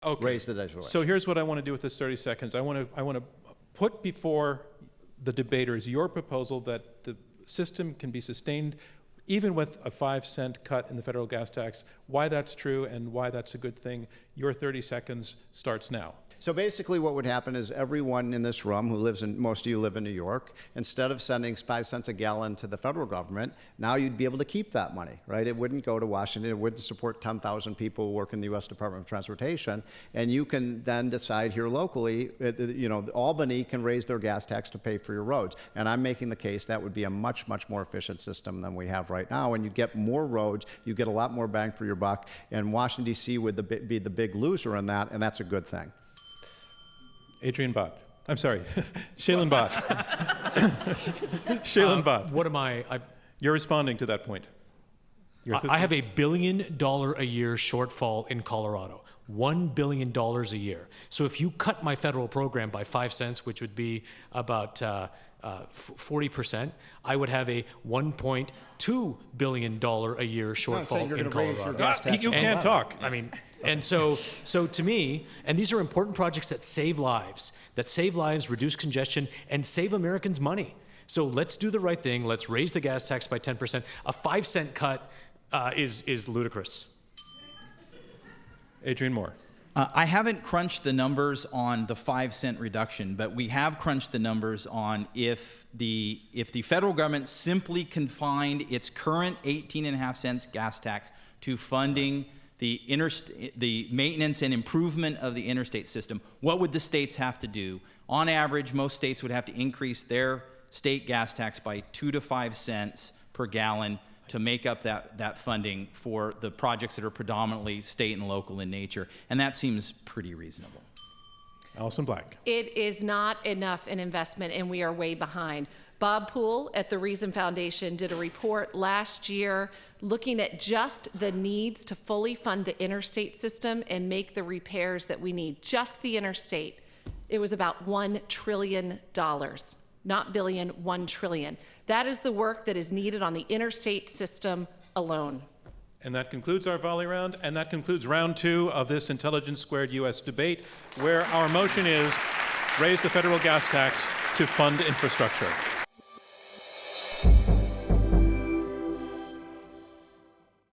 Okay. raise the digital So here's what I want to do with this 30 seconds. I want to put before the debaters your proposal that the system can be sustained even with a 5-cent cut in the federal gas tax, why that's true and why that's a good thing. Your 30 seconds starts now. So basically what would happen is everyone in this room who lives in, most of you live in New York, instead of sending 5 cents a gallon to the federal government, now you'd be able to keep that money, right? It wouldn't go to Washington. It wouldn't support 10,000 people who work in the U.S. Department of Transportation. And you can then decide here locally, Albany can raise their gas tax to pay for your roads. And I'm making the case that would be a much, much more efficient system than we have right now. And you'd get more roads, you get a lot more bang for your buck, and Washington, D.C. would be the big loser in that, and that's a good thing. Adrian Bott. I'm sorry, Shailin Bott. Shailin Bott. What am I? You're responding to that point. I have $1 billion a year shortfall in Colorado. $1 billion a year. So if you cut my federal program by 5 cents, which would be about 40%, I would have a $1.2 billion a year shortfall in Colorado. You can't talk. I mean, and so to me, and these are important projects that save lives, reduce congestion, and save Americans money. So let's do the right thing. Let's raise the gas tax by 10%. A 5-cent cut is ludicrous. Adrian Moore. I haven't crunched the numbers on the 5-cent reduction, but we have crunched the numbers on if the federal government simply confined its current 18.5 cents gas tax to funding the maintenance and improvement of the interstate system, what would the states have to do? On average, most states would have to increase their state gas tax by 2 to 5 cents per gallon to make up that funding for the projects that are predominantly state and local in nature. And that seems pretty reasonable. Alison Black. It is not enough in investment, and we are way behind. Bob Poole at the Reason Foundation did a report last year looking at just the needs to fully fund the interstate system and make the repairs that we need, just the interstate. It was about $1 trillion, not billion, 1 trillion. That is the work that is needed on the interstate system alone. And that concludes our volley round, and that concludes round 2 of this Intelligence Squared U.S. debate, where our motion is raise the federal gas tax to fund infrastructure.